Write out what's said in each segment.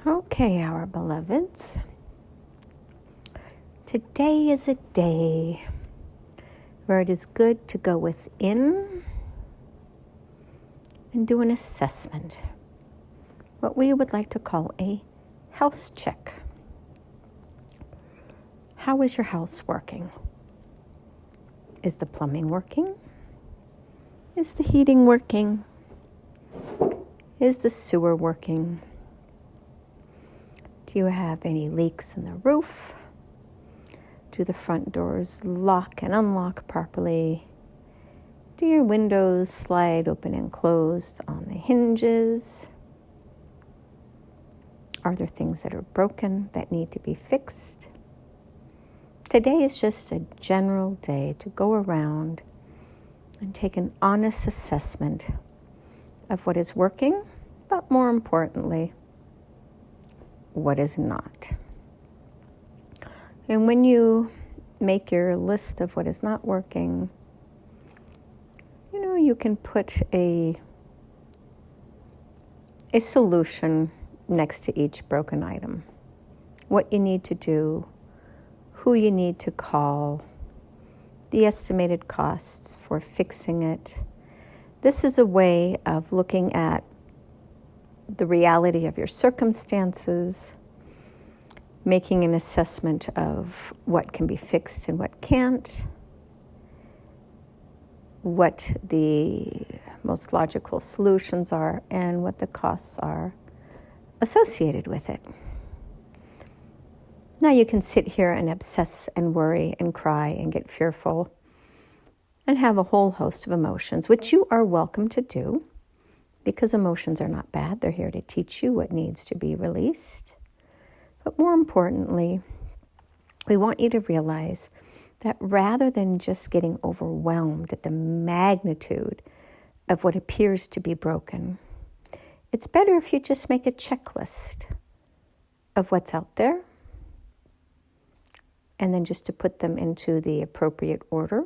Okay, our beloveds. Today is a day where it is good to go within and do an assessment. What we would like to call a house check. How is your house working? Is the plumbing working? Is the heating working? Is the sewer working? Do you have any leaks in the roof? Do the front doors lock and unlock properly? Do your windows slide open and closed on the hinges? Are there things that are broken that need to be fixed? Today is just a general day to go around and take an honest assessment of what is working, but more importantly, what is not. And when you make your list of what is not working, you can put a solution next to each broken item. What you need to do, who you need to call, the estimated costs for fixing it. This is a way of looking at the reality of your circumstances, making an assessment of what can be fixed and what can't, what the most logical solutions are, and what the costs are associated with it. Now you can sit here and obsess and worry and cry and get fearful and have a whole host of emotions, which you are welcome to do, because emotions are not bad. They're here to teach you what needs to be released. But more importantly, we want you to realize that rather than just getting overwhelmed at the magnitude of what appears to be broken, it's better if you just make a checklist of what's out there, and then just to put them into the appropriate order,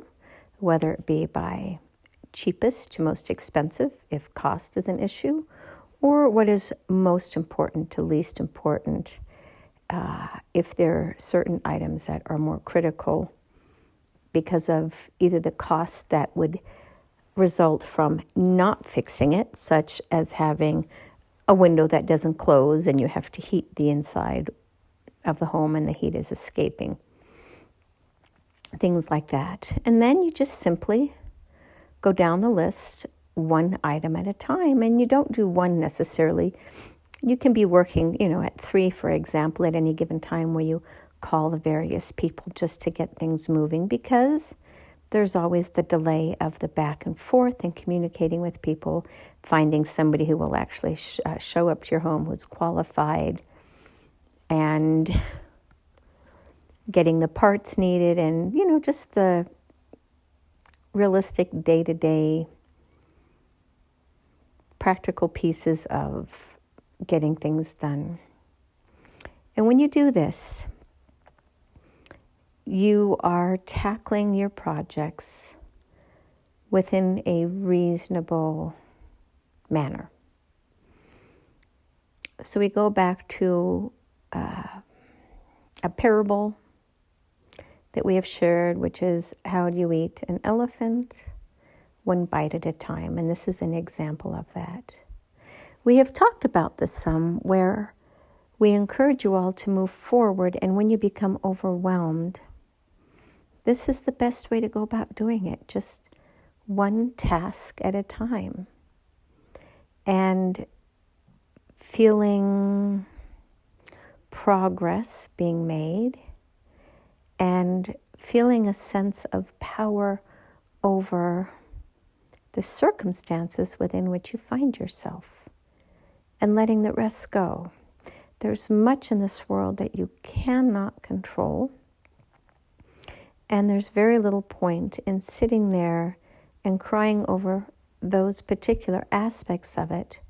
whether it be by cheapest to most expensive, if cost is an issue, or what is most important to least important, if there are certain items that are more critical because of either the costs that would result from not fixing it, such as having a window that doesn't close and you have to heat the inside of the home and the heat is escaping. Things like that. And then you just simply go down the list one item at a time, and you don't do one necessarily. You can be working, at 3, for example, at any given time, where you call the various people just to get things moving, because there's always the delay of the back and forth and communicating with people, finding somebody who will actually show up to your home who's qualified, and getting the parts needed, and, just the realistic day-to-day practical pieces of getting things done. And when you do this, you are tackling your projects within a reasonable manner. So we go back to a parable that we have shared, which is, how do you eat an elephant? One bite at a time. And this is an example of that. We have talked about this some, where we encourage you all to move forward, and when you become overwhelmed, this is the best way to go about doing it, just one task at a time. And feeling progress being made, and feeling a sense of power over the circumstances within which you find yourself, and letting the rest go. There's much in this world that you cannot control, and there's very little point in sitting there and crying over those particular aspects of it,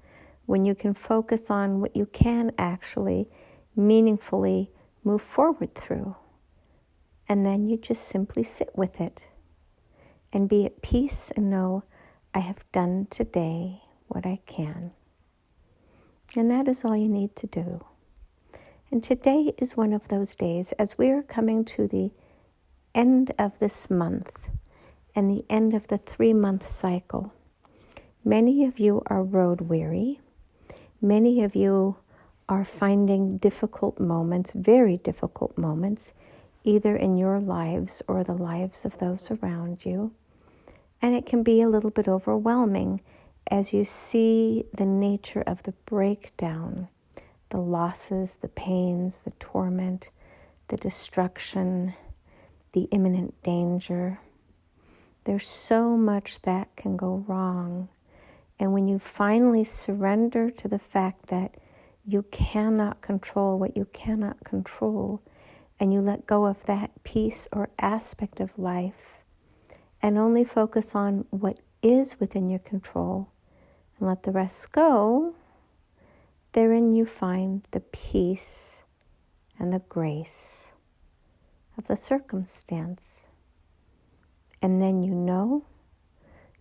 when you can focus on what you can actually meaningfully move forward through. And then you just simply sit with it and be at peace and know, I have done today what I can. And that is all you need to do. And today is one of those days as we are coming to the end of this month and the end of the 3-month cycle. Many of you are road weary. Many of you are finding difficult moments, very difficult moments, either in your lives or the lives of those around you. And it can be a little bit overwhelming as you see the nature of the breakdown, the losses, the pains, the torment, the destruction, the imminent danger. There's so much that can go wrong. And when you finally surrender to the fact that you cannot control what you cannot control, and you let go of that piece or aspect of life, and only focus on what is within your control, and let the rest go, therein you find the peace and the grace of the circumstance. And then you know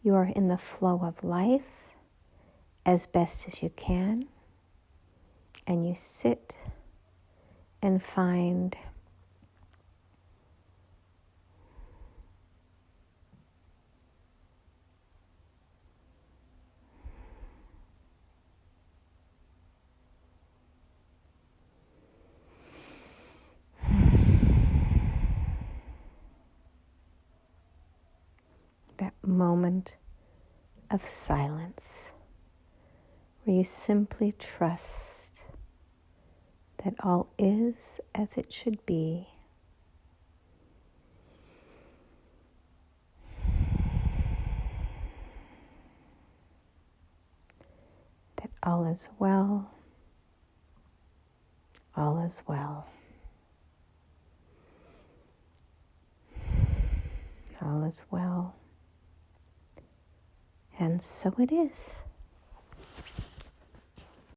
you are in the flow of life as best as you can, and you sit and find that moment of silence where you simply trust that all is as it should be. That all is well, all is well. All is well. And so it is.